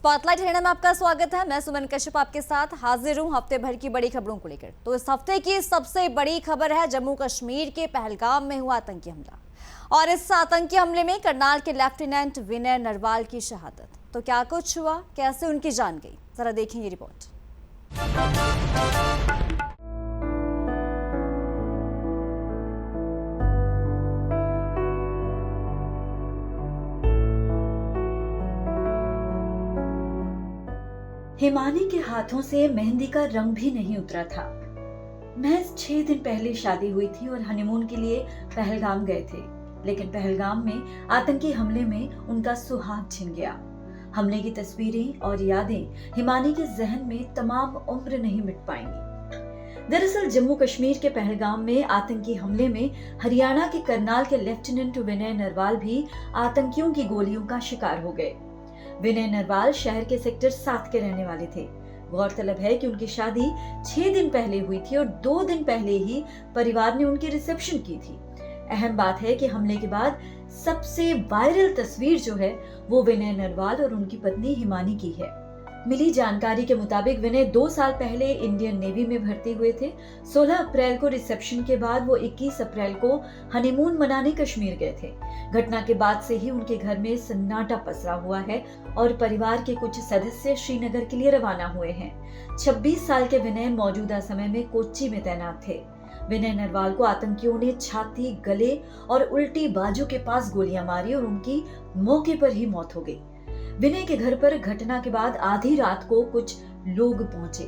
Spotlight Haryana में आपका स्वागत है। मैं सुमन कश्यप आपके साथ हाजिर हूं हफ्ते भर की बड़ी खबरों को लेकर। तो इस हफ्ते की सबसे बड़ी खबर है जम्मू कश्मीर के पहलगाम में हुआ आतंकी हमला, और इस आतंकी हमले में करनाल के लेफ्टिनेंट विनय नरवाल की शहादत। तो क्या कुछ हुआ, कैसे उनकी जान गई, जरा देखेंगे रिपोर्ट। हिमानी के हाथों से मेहंदी का रंग भी नहीं उतरा था। महज 6 दिन पहले शादी हुई थी और हनीमून के लिए पहलगाम गए थे, लेकिन पहलगाम में आतंकी हमले में उनका सुहाग छिन गया। हमले की तस्वीरें और यादें हिमानी के जहन में तमाम उम्र नहीं मिट पाएंगी। दरअसल जम्मू कश्मीर के पहलगाम में आतंकी हमले में हरियाणा के करनाल के लेफ्टिनेंट विनय नरवाल भी आतंकियों की गोलियों का शिकार हो गए। विनय नरवाल शहर के सेक्टर 7 के रहने वाले थे। गौरतलब है कि उनकी शादी 6 दिन पहले हुई थी और 2 दिन पहले ही परिवार ने उनकी रिसेप्शन की थी। अहम बात है कि हमले के बाद सबसे वायरल तस्वीर जो है वो विनय नरवाल और उनकी पत्नी हिमानी की है। मिली जानकारी के मुताबिक विनय 2 साल पहले इंडियन नेवी में भर्ती हुए थे। 16 अप्रैल को रिसेप्शन के बाद वो 21 अप्रैल को हनीमून मनाने कश्मीर गए थे। घटना के बाद से ही उनके घर में सन्नाटा पसरा हुआ है और परिवार के कुछ सदस्य श्रीनगर के लिए रवाना हुए हैं। 26 साल के विनय मौजूदा समय में कोच्चि में तैनात थे। विनय नरवाल को आतंकियों ने छाती, गले और उल्टी बाजू के पास गोलियां मारी और उनकी मौके पर ही मौत हो गई। विनय के घर पर घटना के बाद आधी रात को कुछ लोग पहुंचे।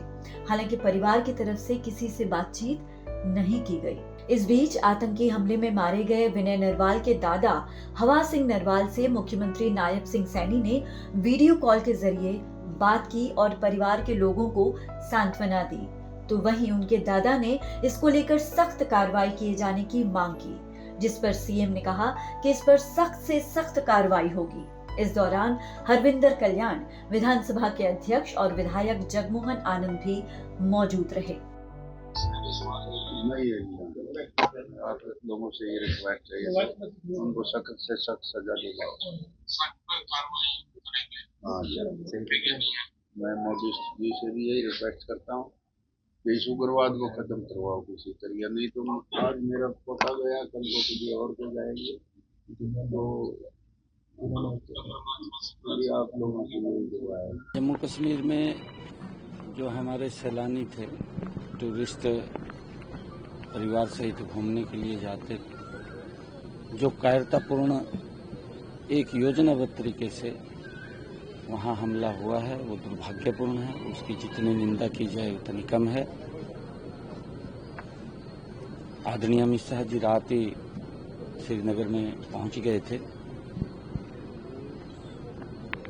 हालांकि परिवार की तरफ से किसी से बातचीत नहीं की गई। इस बीच आतंकी हमले में मारे गए विनय नरवाल के दादा हवा सिंह नरवाल से मुख्यमंत्री नायब सिंह सैनी ने वीडियो कॉल के जरिए बात की और परिवार के लोगों को सांत्वना दी। तो वहीं उनके दादा ने इसको लेकर सख्त कार्रवाई किए जाने की मांग की, जिस पर सीएम ने कहा कि इस पर सख्त से सख्त कार्रवाई होगी। इस दौरान हरविंदर कल्याण, विधानसभा के अध्यक्ष और विधायक जगमोहन आनंद भी मौजूद रहे। आप लोगों से ये रिक्वेस्ट है, उनको सख्त से सख्त सजा दी जाए। हाँ, मैं मोदी जी से भी यही रिक्वेस्ट करता हूँ कि इस उग्रवाद को खत्म करवाओ किसी तरीके, नहीं तो आज मेरा पोता गया, कल को किसी और को जाएंगे। तो आप लोगों की दुआ है। जम्मू कश्मीर में जो हमारे सैलानी थे, टूरिस्ट परिवार सहित घूमने के लिए जाते थे, जो कायरतापूर्ण एक योजनाबद्ध तरीके से वहां हमला हुआ है वो दुर्भाग्यपूर्ण है। उसकी जितनी निंदा की जाए उतनी कम है। आदरणीय अमित शाह जी रात ही श्रीनगर में पहुंच गए थे।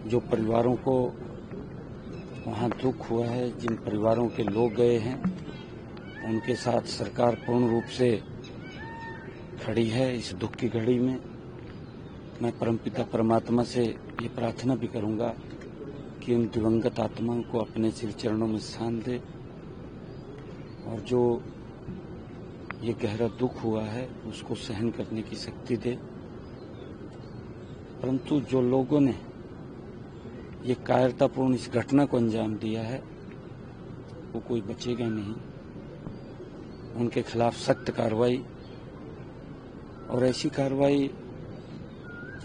जो परिवारों को वहां दुख हुआ है, जिन परिवारों के लोग गए हैं, उनके साथ सरकार पूर्ण रूप से खड़ी है इस दुख की घड़ी में। मैं परमपिता परमात्मा से ये प्रार्थना भी करूंगा कि उन दिवंगत आत्माओं को अपने श्री चरणों में स्थान दे और जो ये गहरा दुख हुआ है उसको सहन करने की शक्ति दे। परंतु जो लोगों ने ये कायरतापूर्ण इस घटना को अंजाम दिया है वो कोई बचेगा नहीं। उनके खिलाफ सख्त कार्रवाई, और ऐसी कार्रवाई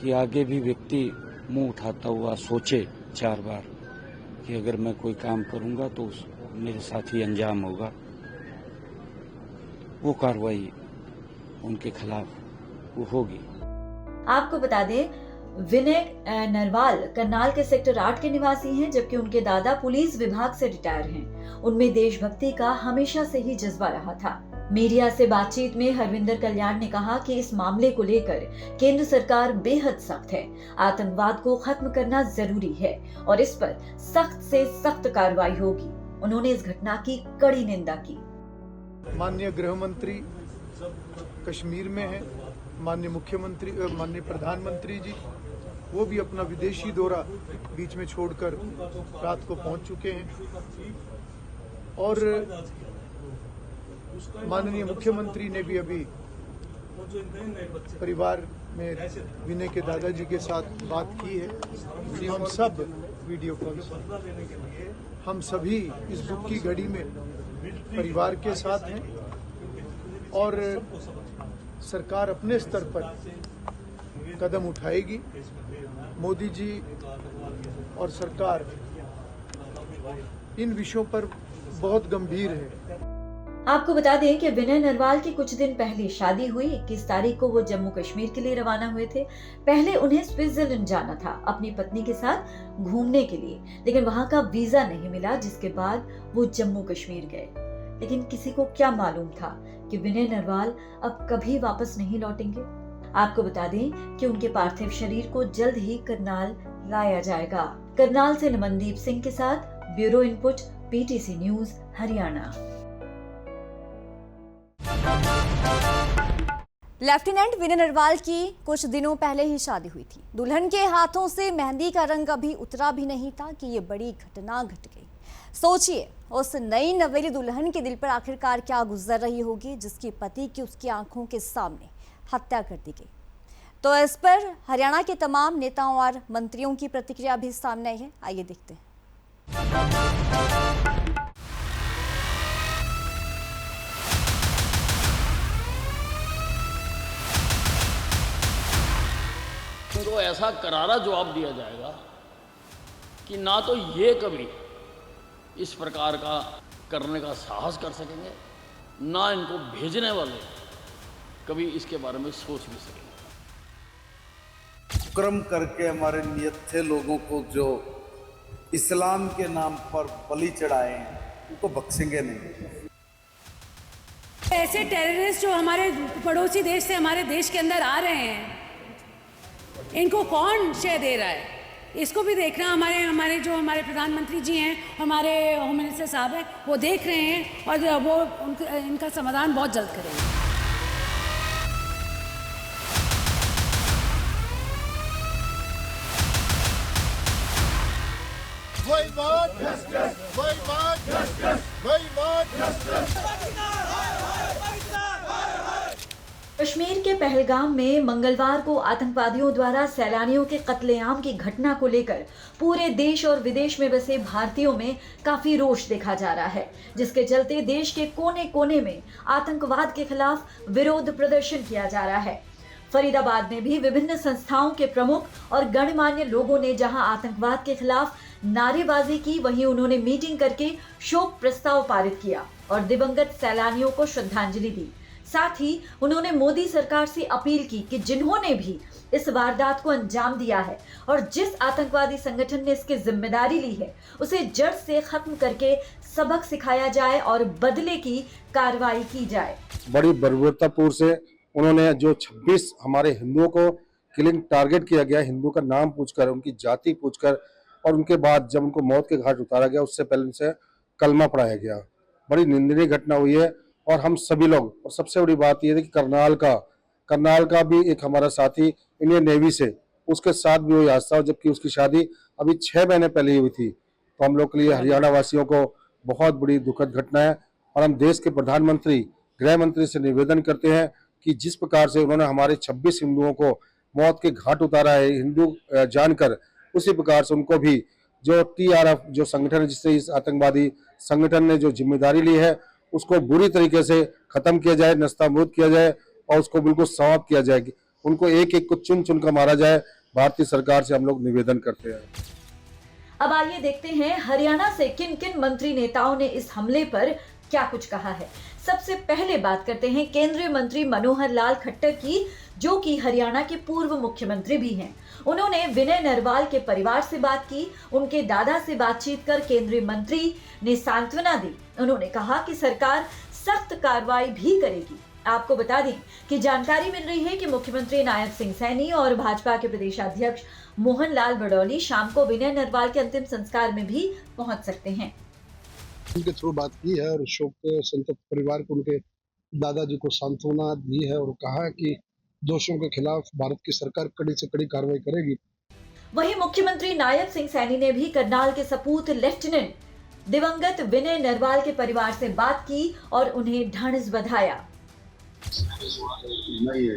कि आगे भी व्यक्ति मुंह उठाता हुआ सोचे 4 बार कि अगर मैं कोई काम करूंगा तो मेरे साथ ही अंजाम होगा। वो कार्रवाई उनके खिलाफ वो होगी। आपको बता दें, विनय नरवाल करनाल के सेक्टर 8 के निवासी हैं, जबकि उनके दादा पुलिस विभाग से रिटायर हैं। उनमें देशभक्ति का हमेशा से ही जज्बा रहा था। मीडिया से बातचीत में हरविंदर कल्याण ने कहा कि इस मामले को लेकर केंद्र सरकार बेहद सख्त है। आतंकवाद को खत्म करना जरूरी है और इस पर सख्त से सख्त कार्रवाई होगी। उन्होंने इस घटना की कड़ी निंदा की। माननीय गृह मंत्री कश्मीर में है, माननीय मुख्यमंत्री, माननीय प्रधानमंत्री जी वो भी अपना विदेशी दौरा बीच में छोड़कर रात को पहुंच चुके हैं, और माननीय मुख्यमंत्री ने भी अभी परिवार मैं विनय के दादाजी के साथ बात की है। हम सब वीडियो कॉल से हम सभी इस दुख की घड़ी में परिवार के साथ हैं और सरकार अपने स्तर पर कदम उठाएगी। मोदी जी और सरकार इन विषयों पर बहुत गंभीर है। आपको बता दें कि विनय नरवाल की कुछ दिन पहले शादी हुई। 21 तारीख को वो जम्मू कश्मीर के लिए रवाना हुए थे। पहले उन्हें स्विट्जरलैंड जाना था अपनी पत्नी के साथ घूमने के लिए, लेकिन वहां का वीजा नहीं मिला, जिसके बाद वो जम्मू कश्मीर गए। लेकिन किसी को क्या मालूम था कि विनय नरवाल अब कभी वापस नहीं लौटेंगे। आपको बता दें कि उनके पार्थिव शरीर को जल्द ही करनाल लाया जाएगा। करनाल से नमनदीप सिंह के साथ bureau input, PTC news, Haryana. Lieutenant Vinay Narwal की कुछ दिनों पहले ही शादी हुई थी। दुल्हन के हाथों से मेहंदी का रंग अभी उतरा भी नहीं था कि ये बड़ी घटना घट गई। सोचिए, उस नई नवेली दुल्हन के दिल पर आखिरकार क्या गुजर रही होगी, जिसकी पति की उसकी आंखों के सामने हत्या कर दी गई। तो इस पर हरियाणा के तमाम नेताओं और मंत्रियों की प्रतिक्रिया भी सामने आई है। आइए देखते हैं। उनको ऐसा करारा जवाब दिया जाएगा कि ना तो ये कभी इस प्रकार का करने का साहस कर सकेंगे, ना इनको भेजने वाले कभी इसके बारे में सोच भी सकेंगे। क्रम करके हमारे नियत लोगों को जो इस्लाम के नाम पर बलि चढ़ाए हैं उनको बख्शेंगे नहीं। ऐसे टेररिस्ट जो हमारे पड़ोसी देश से हमारे देश के अंदर आ रहे हैं, इनको कौन शय दे रहा है, इसको भी देखना हमारे प्रधानमंत्री जी हैं, हमारे होम मिनिस्टर साहब हैं, वो देख रहे हैं और वो इनका समाधान बहुत जल्द करेंगे। कश्मीर के पहलगाम में मंगलवार को आतंकवादियों द्वारा सैलानियों के कत्लेआम की घटना को लेकर पूरे देश और विदेश में बसे भारतीयों में काफी रोष देखा जा रहा है, जिसके चलते देश के कोने कोने में आतंकवाद के खिलाफ विरोध प्रदर्शन किया जा रहा है। फरीदाबाद में भी विभिन्न संस्थाओं के प्रमुख और गणमान्य लोगों ने जहां आतंकवाद के खिलाफ नारेबाजी की, वहीं उन्होंने मीटिंग करके शोक प्रस्ताव पारित किया और दिवंगत सैलानियों को श्रद्धांजलि दी। साथ ही उन्होंने मोदी सरकार से अपील की कि जिन्होंने भी इस वारदात को अंजाम दिया है और जिस आतंकवादी संगठन ने इसकी जिम्मेदारी ली है, उसे जड़ से खत्म करके सबक सिखाया जाए और बदले की कार्रवाई की जाए। बड़ी बर्बरतापूर्व से उन्होंने जो 26 हमारे हिंदुओं को किलिंग टारगेट किया गया, हिंदू का नाम पूछकर, उनकी जाति पूछकर, और उनके बाद जब उनको मौत के घाट उतारा गया, उससे पहले उनसे कलमा पढ़ाया गया। बड़ी निंदनीय घटना हुई है और हम सभी लोग, और सबसे बड़ी बात यह है कि करनाल का भी एक हमारा साथी इंडियन नेवी से, उसके साथ भी वही हादसा हो, जबकि उसकी शादी अभी 6 महीने पहले ही हुई थी। तो हम लोग के लिए, हरियाणा वासियों को बहुत बड़ी दुखद घटना है और हम देश के प्रधानमंत्री, गृह मंत्री से निवेदन करते हैं कि जिस प्रकार से उन्होंने हमारे 26 हिंदुओं को मौत के घाट उतारा है हिंदू जानकर, उसी प्रकार से उनको भी जो TRF जो संगठन है, जिससे इस आतंकवादी संगठन ने जो जिम्मेदारी ली है, उसको बुरी तरीके से खत्म किया जाए, नस्तानाबूद किया जाए और उसको बिल्कुल समाप्त किया जाए। उनको एक एक को चुन चुन कर मारा जाए। भारतीय सरकार से हम लोग निवेदन करते हैं। अब आइए देखते हैं हरियाणा से किन किन मंत्री नेताओं ने इस हमले पर क्या कुछ कहा है। सबसे पहले बात करते हैं केंद्रीय मंत्री मनोहर लाल खट्टर की, जो कि हरियाणा के पूर्व मुख्यमंत्री भी हैं। उन्होंने विनय नरवाल के परिवार से बात की, उनके दादा से बातचीत कर केंद्रीय मंत्री ने सांत्वना दी। उन्होंने कहा कि सरकार सख्त कार्रवाई भी करेगी। आपको बता दें कि जानकारी मिल रही है कि मुख्यमंत्री नायब सिंह सैनी और भाजपा के प्रदेशाध्यक्ष मोहन लाल बड़ौली शाम को विनय नरवाल के अंतिम संस्कार में भी पहुंच सकते हैं। उनके थ्रू बात की है और शोक संतप्त परिवार को, उनके दादाजी को सांत्वना दी है और कहा कि दोषियों के खिलाफ भारत की सरकार कड़ी से कड़ी कार्रवाई करेगी। वहीं मुख्यमंत्री नायब सिंह सैनी ने भी करनाल के सपूत लेफ्टिनेंट दिवंगत विनय नरवाल के परिवार से बात की और उन्हें ढांढस बंधाया। नहीं है,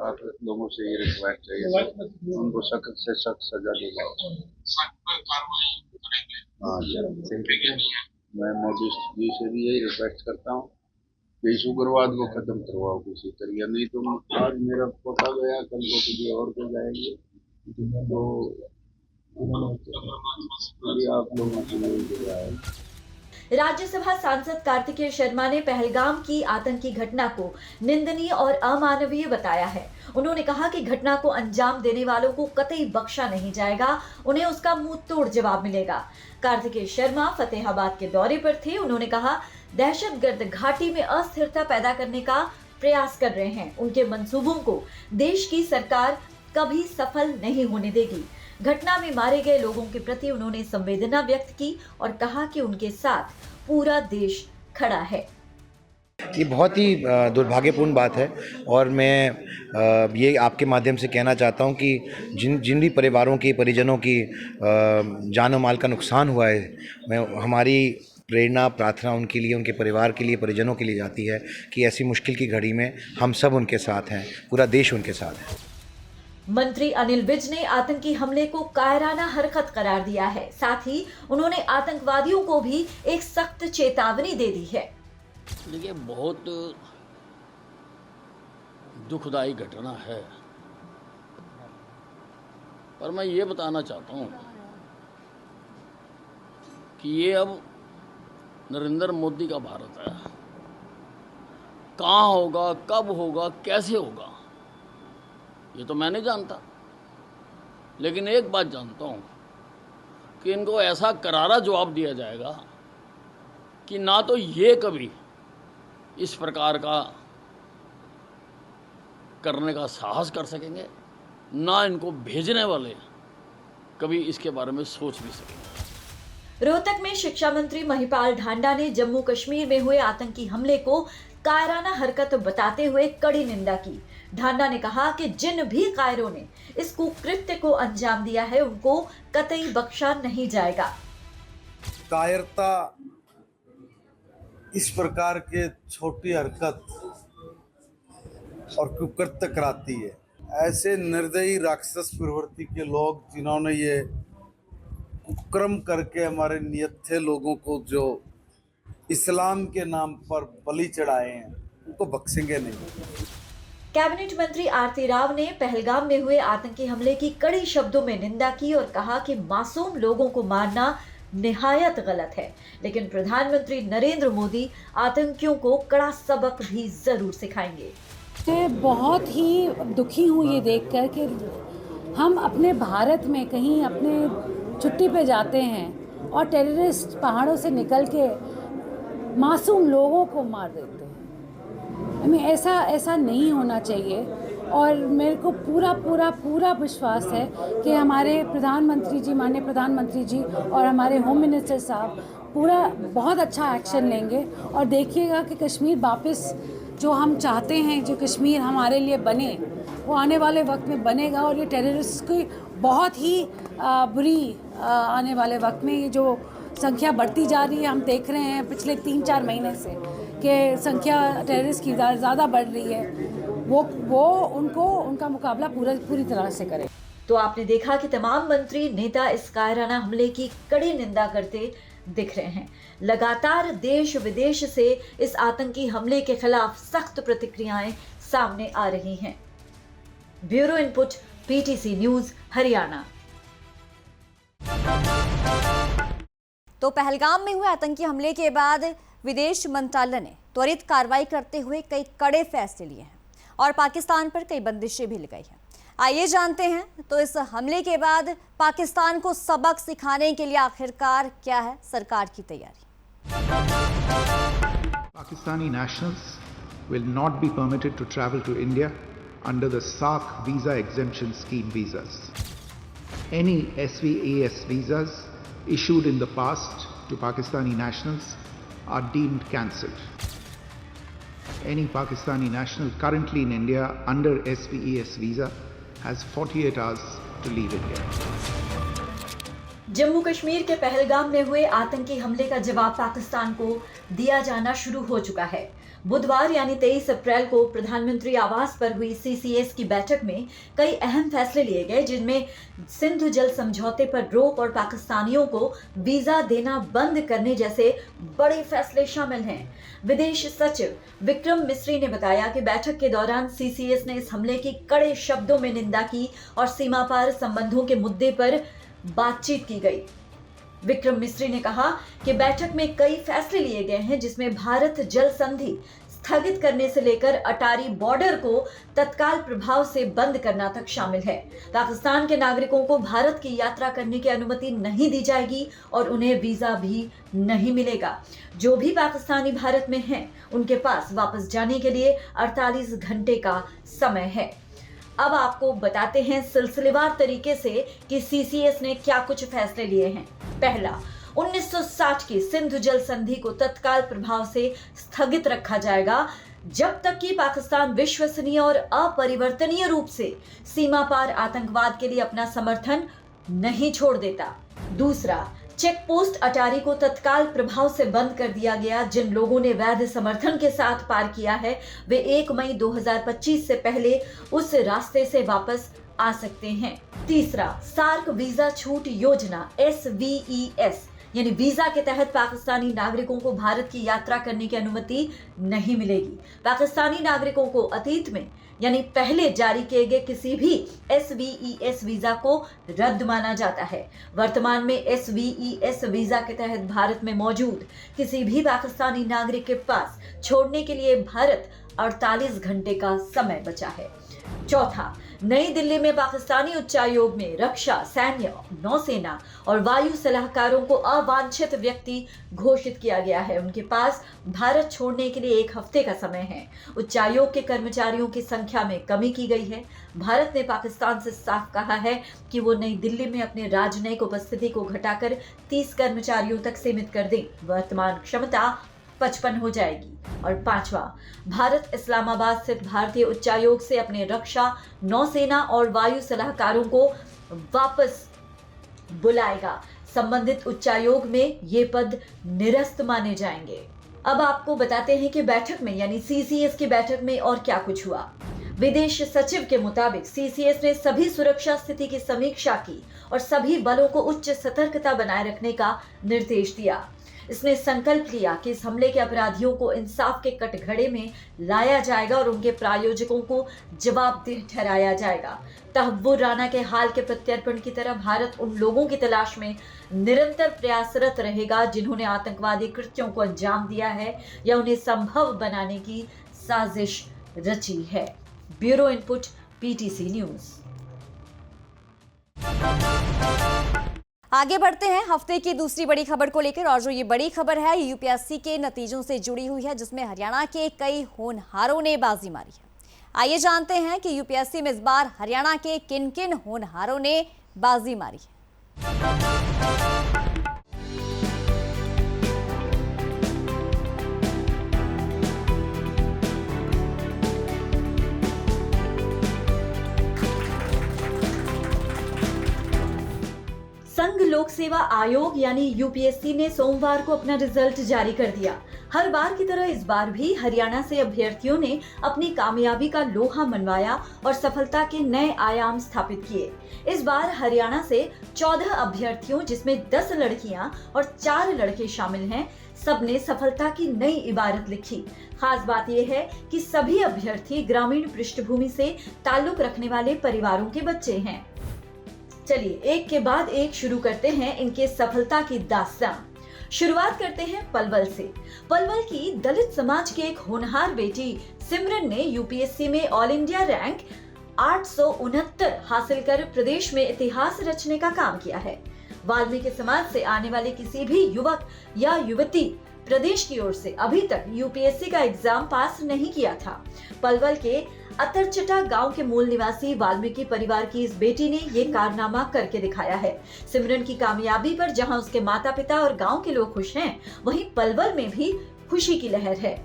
आप लोगों से ये रिक्वेस्ट है, उनको सख्त से सख्त सजा दिलाओ। हाँ जी, मैं मोदी जी से भी यही रिक्वेस्ट करता हूँ कि इस उग्रवाद को खत्म करवाओ किसी तरीके, नहीं तो आज मेरा पोता गया, कल को किसी और को जाएंगे। तो ये आप लोगों से यही दिला है। राज्यसभा सांसद कार्तिकेय शर्मा ने पहलगाम की आतंकी घटना को निंदनीय और अमानवीय बताया है। उन्होंने कहा कि घटना को अंजाम देने वालों को कतई बख्शा नहीं जाएगा, उन्हें उसका मुंह तोड़ जवाब मिलेगा। कार्तिकेय शर्मा फतेहाबाद के दौरे पर थे। उन्होंने कहा, दहशतगर्द घाटी में अस्थिरता पैदा करने का प्रयास कर रहे हैं। उनके मंसूबों को देश की सरकार कभी सफल नहीं होने देगी। घटना में मारे गए लोगों के प्रति उन्होंने संवेदना व्यक्त की और कहा कि उनके साथ पूरा देश खड़ा है। ये बहुत ही दुर्भाग्यपूर्ण बात है और मैं ये आपके माध्यम से कहना चाहता हूँ कि जिन भी परिवारों की, परिजनों की जान और माल का नुकसान हुआ है, हमारी प्रेरणा, प्रार्थना उनके लिए, उनके परिवार के लिए, परिजनों के लिए जाती है कि ऐसी मुश्किल की घड़ी में हम सब उनके साथ हैं, पूरा देश उनके साथ है। मंत्री अनिल विज ने आतंकी हमले को कायराना हरकत करार दिया है। साथ ही उन्होंने आतंकवादियों को भी एक सख्त चेतावनी दे दी है। देखिए, बहुत दुखदाई घटना है, पर मैं ये बताना चाहता हूँ कि ये अब नरेंद्र मोदी का भारत है। कहाँ होगा, कब होगा, कैसे होगा, ये तो मैं नहीं जानता, लेकिन एक बात जानता हूँ कि इनको ऐसा करारा जवाब दिया जाएगा कि ना तो ये कभी इस प्रकार का करने का साहस कर सकेंगे, ना इनको भेजने वाले कभी इसके बारे में सोच भी सकेंगे। रोहतक में शिक्षा मंत्री महिपाल ढांडा ने जम्मू कश्मीर में हुए आतंकी हमले को कायराना हरकत बताते हुए कड़ी निंदा की। ढांडा ने कहा कि जिन भी कायरों ने इस कुकृत्य को अंजाम दिया है, उनको कतई बख्शा नहीं जाएगा। कायरता इस प्रकार के छोटी हरकत और कुकृत्य कराती है। ऐसे निर्दयी राक्षस प्रवृत्ति के लोग जिन्होंने ये कुक्रम करके हमारे नियत्थे लोगों को जो इस्लाम के नाम पर बलि चढ़ाए हैं, उनको बख्शेंगे नहीं। कैबिनेट मंत्री आरती राव ने पहलगाम में हुए आतंकी हमले की कड़ी शब्दों में निंदा की और कहा कि मासूम लोगों को मारना निहायत गलत है, लेकिन प्रधानमंत्री नरेंद्र मोदी आतंकियों को कड़ा सबक भी जरूर सिखाएंगे। मैं बहुत ही दुखी हूँ ये देखकर कि हम अपने भारत में कहीं अपने छुट्टी पे जाते हैं और टेररिस्ट पहाड़ों से निकल के मासूम लोगों को मार देते हैं। हमें ऐसा नहीं होना चाहिए और मेरे को पूरा विश्वास है कि हमारे प्रधानमंत्री जी, माननीय प्रधानमंत्री जी और हमारे होम मिनिस्टर साहब बहुत अच्छा एक्शन लेंगे और देखिएगा कि कश्मीर वापस जो हम चाहते हैं, जो कश्मीर हमारे लिए बने, वो आने वाले वक्त में बनेगा। और ये टेररिस्ट की बहुत ही बुरी आने वाले वक्त में ये जो संख्या बढ़ती जा रही है, हम देख रहे हैं पिछले 3-4 महीने से कि संख्या टेररिस्ट की ज़्यादा बढ़ रही है, वो उनका मुकाबला पूरी तरह से करें। तो आपने देखा कि तमाम मंत्री नेता इस कायराना हमले की कड़ी निंदा करते दिख रहे हैं। लगातार देश विदेश से इस आतंकी हमले के खिलाफ सख्त प्रतिक्रियाएं सामने आ रही हैं। Bureau input, PTC news, Haryana. तो पहलगाम में हुए आतंकी हमले के बाद विदेश मंत्रालय ने त्वरित कार्रवाई करते हुए कई कड़े फैसले लिए हैं और पाकिस्तान पर कई बंदिशें भी लगाई हैं। आइए जानते हैं तो इस हमले के बाद पाकिस्तान को सबक सिखाने के लिए आखिरकार क्या है सरकार की तैयारी। Pakistani nationals will not be permitted to travel to India under the SAARC visa exemption scheme visas. Any SVAS visas issued in the past to Pakistani nationals are deemed cancelled. Any Pakistani national currently in India under SVAS visa has 48 hours to leave India. Jammu Kashmir के पहलगाम में हुए आतंकी हमले का जवाब पाकिस्तान को दिया जाना शुरू हो चुका है। बुधवार यानी 23 अप्रैल को प्रधानमंत्री आवास पर हुई सीसीएस की बैठक में कई अहम फैसले लिए गए, जिनमें सिंधु जल समझौते पर रोक और पाकिस्तानियों को वीजा देना बंद करने जैसे बड़े फैसले शामिल हैं। विदेश सचिव विक्रम मिस्री ने बताया कि बैठक के दौरान सीसीएस ने इस हमले की कड़े शब्दों में निंदा की और सीमा पार संबंधों के मुद्दे पर बातचीत की गई। विक्रम मिस्री ने कहा कि बैठक में कई फैसले लिए गए हैं, जिसमें भारत जल संधि स्थगित करने से लेकर अटारी बॉर्डर को तत्काल प्रभाव से बंद करना तक शामिल है। पाकिस्तान के नागरिकों को भारत की यात्रा करने की अनुमति नहीं दी जाएगी और उन्हें वीजा भी नहीं मिलेगा। जो भी पाकिस्तानी भारत में हैं, उनके पास वापस जाने के लिए 48 घंटे का समय है। अब आपको बताते हैं सिलसिलेवार तरीके से कि सीसीएस ने क्या कुछ फैसले लिए हैं। पहला, 1960 की सिंधु जल संधि को तत्काल प्रभाव से स्थगित रखा जाएगा जब तक कि पाकिस्तान विश्वसनीय और अपरिवर्तनीय रूप से सीमा पार आतंकवाद के लिए अपना समर्थन नहीं छोड़ देता। दूसरा, चेक पोस्ट अटारी को तत्काल प्रभाव से बंद कर दिया गया। जिन लोगों ने वैध समर्थन के साथ पार किया है, वे 1 मई 2025 से पहले उस रास्ते से वापस आ सकते हैं। तीसरा, सार्क वीजा छूट योजना SVES यानी वीजा के तहत पाकिस्तानी नागरिकों को भारत की यात्रा करने की अनुमति नहीं मिलेगी। पाकिस्तानी नागरिकों को अतीत में यानी पहले जारी किए गए किसी भी SVES वीजा को रद्द माना जाता है। वर्तमान में SVES वीजा के तहत भारत में मौजूद किसी भी पाकिस्तानी नागरिक के पास छोड़ने के लिए भारत 48 घंटे का समय बचा है। चौथा, नई दिल्ली में पाकिस्तानी उच्चायोग में रक्षा, सैन्य, नौसेना और वायु सलाहकारों को अवांछित व्यक्ति घोषित किया गया है। उनके पास भारत छोड़ने के लिए 1 हफ्ते का समय है। उच्चायोग के कर्मचारियों की संख्या में कमी की गई है। भारत ने पाकिस्तान से साफ कहा है कि वो नई दिल्ली में अपने राजनयिक उपस्थिति को घटाकर 30 कर्मचारियों तक सीमित कर दें। वर्तमान क्षमता 55 हो जाएगी। और पांचवा, भारत इस्लामाबाद स्थित भारतीय उच्चायोग से अपने रक्षा, नौसेना और वायु सलाहकारों को वापस बुलाएगा। संबंधित उच्चायोग में ये पद निरस्त माने जाएंगे। अब आपको बताते हैं कि बैठक में यानी सीसीएस की बैठक में और क्या कुछ हुआ। विदेश सचिव के मुताबिक सीसीएस ने सभी सुरक्षा स्थिति की समीक्षा की और सभी बलों को उच्च सतर्कता बनाए रखने का निर्देश दिया। इसने संकल्प लिया कि इस हमले के अपराधियों को इंसाफ के कटघरे में लाया जाएगा और उनके प्रायोजकों को जवाबदेह ठहराया जाएगा। तहव्वुर राना के हाल के प्रत्यर्पण की तरह भारत उन लोगों की तलाश में निरंतर प्रयासरत रहेगा जिन्होंने आतंकवादी कृत्यों को अंजाम दिया है या उन्हें संभव बनाने की साजिश रची है। Bureau input, PTC news. आगे बढ़ते हैं हफ्ते की दूसरी बड़ी खबर को लेकर, और जो ये बड़ी खबर है यूपीएससी के नतीजों से जुड़ी हुई है, जिसमें हरियाणा के कई होनहारों ने बाजी मारी है। आइए जानते हैं कि यूपीएससी में इस बार हरियाणा के किन किन होनहारों ने बाजी मारी है। संघ लोक सेवा आयोग यानी यूपीएससी ने सोमवार को अपना रिजल्ट जारी कर दिया। हर बार की तरह इस बार भी हरियाणा से अभ्यर्थियों ने अपनी कामयाबी का लोहा मनवाया और सफलता के नए आयाम स्थापित किए। इस बार हरियाणा से 14 अभ्यर्थियों, जिसमें 10 लड़कियां और 4 लड़के शामिल हैं, सबने सफलता की नई इबारत लिखी। खास बात यह है कि सभी अभ्यर्थी ग्रामीण पृष्ठभूमि से ताल्लुक रखने वाले परिवारों के बच्चे हैं। चलिए एक के बाद एक शुरू करते हैं इनके सफलता की दास्तां। शुरुआत करते हैं पलवल से। पलवल की दलित समाज की एक होनहार बेटी सिमरन ने यूपीएससी में ऑल इंडिया रैंक 869 हासिल कर प्रदेश में इतिहास रचने का काम किया है। वाल्मीकि समाज से आने वाले किसी भी युवक या युवती प्रदेश की ओर से अभी तक यूपीएससी का एग्जाम पास नहीं किया था। पलवल के अतरचटा गांव के मूल निवासी वाल्मीकि परिवार की इस बेटी ने ये कारनामा करके दिखाया है। सिमरन की कामयाबी पर जहां उसके माता पिता और गांव के लोग खुश हैं, वहीं पलवल में भी खुशी की लहर है।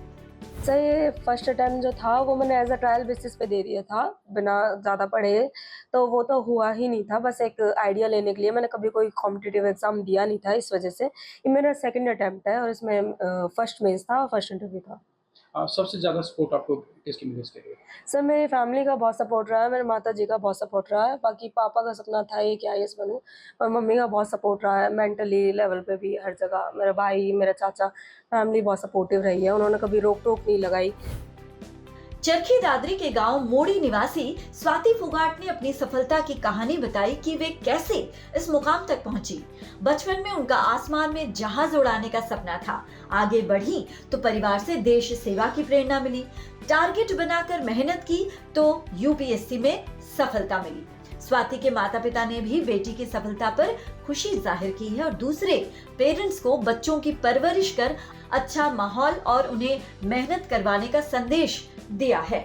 सर ये फर्स्ट अटेम्प्ट जो था वो मैंने एज अ ट्रायल बेसिस पे दे दिया था, बिना ज़्यादा पढ़े, तो वो तो हुआ ही नहीं था। बस एक आइडिया लेने के लिए, मैंने कभी कोई कॉम्पिटिटिव एग्जाम दिया नहीं था, इस वजह से ये मेरा सेकंड अटेम्प्ट है और इसमें फर्स्ट मेंस था और फर्स्ट इंटरव्यू था। सबसे ज़्यादा सपोर्ट आपको किसकी मिली इसके लिए? सर मेरी फैमिली का बहुत सपोर्ट रहा है, मेरे माता जी का बहुत सपोर्ट रहा है, बाकी पापा का सपना था ये कि IAS बनूं, और मम्मी का बहुत सपोर्ट रहा है, मेंटली लेवल पे भी हर जगह। मेरा भाई, मेरा चाचा, फैमिली बहुत सपोर्टिव रही है, उन्होंने कभी रोक टोक नहीं लगाई। चरखी दादरी के गांव मोड़ी निवासी स्वाति फुगाट ने अपनी सफलता की कहानी बताई कि वे कैसे इस मुकाम तक पहुंची। बचपन में उनका आसमान में जहाज उड़ाने का सपना था। आगे बढ़ी तो परिवार से देश सेवा की प्रेरणा मिली। टारगेट बनाकर मेहनत की तो UPSC में सफलता मिली। स्वाति के माता पिता ने भी बेटी की सफलता पर खुशी जाहिर की है और दूसरे पेरेंट्स को बच्चों की परवरिश कर अच्छा माहौल और उन्हें मेहनत करवाने का संदेश दिया है।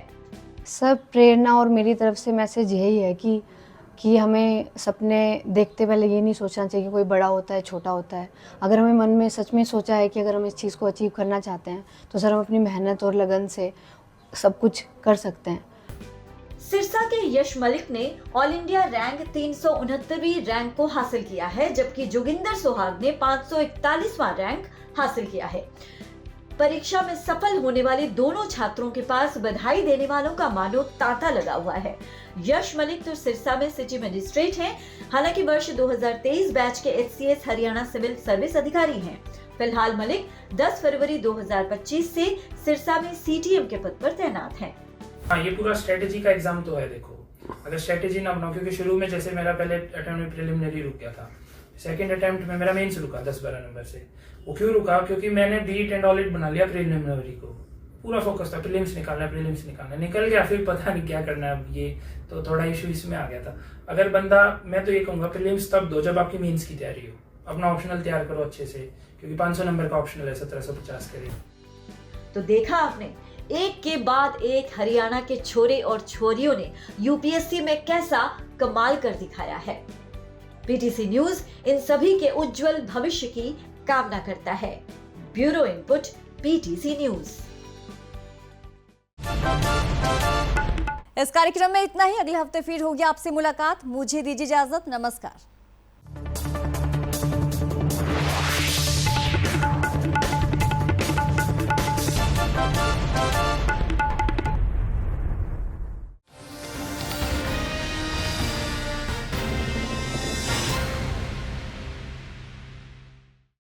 सब प्रेरणा और मेरी तरफ से मैसेज यही है कि हमें सपने देखते पहले ये नहीं सोचना चाहिए कि कोई बड़ा होता है छोटा होता है। अगर हमें मन में सच में सोचा है कि अगर हम इस चीज़ को अचीव करना चाहते हैं तो सर हम अपनी मेहनत और लगन से सब कुछ कर सकते हैं। सिरसा के यश मलिक ने ऑल इंडिया रैंक 369वीं रैंक को हासिल किया है, जबकि जोगिंदर सुहाग ने 541वां रैंक हासिल किया है। परीक्षा में सफल होने वाले दोनों छात्रों के पास बधाई देने वालों का मानो तांता लगा हुआ है। यश मलिक तो सिरसा में सिटी मजिस्ट्रेट हैं, हालांकि वर्ष 2023 बैच के HCS हरियाणा सिविल सर्विस अधिकारी हैं। फिलहाल मलिक 10 फरवरी 2025 से सिरसा में CTM के पद पर तैनात हैं। हाँ, ये पूरा स्ट्रेटेजी का एग्जाम तो है। देखो, अगर स्ट्रेटेजी ना बनाओ, क्योंकि शुरू में जैसे मेरा पहले अटेम्प्ट में प्रिलिमिनरी रुक गया था, सेकंड अटेम्प्ट में मेरा मेंस रुका 10-12 नंबर से। वो क्यों रुका? क्योंकि मैंने बीट एंड ऑल इट बना लिया प्रिलिमिनरी को, पूरा फोकस था प्रीलिम्स निकालना, निकल गया, फिर पता नहीं क्या करना है। अब ये तो थोड़ा इशू इसमें आ गया था। अगर बंदा, मैं तो ये कहूँगा प्रीलिम्स तब दो जब आपकी मेंस की तैयारी हो। अपना ऑप्शनल तैयार करो अच्छे से, क्योंकि 500 नंबर का ऑप्शनल है, 1750 करें। तो देखा आपने, एक के बाद एक हरियाणा के छोरे और छोरियों ने UPSC में कैसा कमाल कर दिखाया है। PTC न्यूज इन सभी के उज्जवल भविष्य की कामना करता है। Bureau input PTC news. इस कार्यक्रम में इतना ही। अगले हफ्ते फिर होगी आपसे मुलाकात। मुझे दीजिए इजाजत। नमस्कार।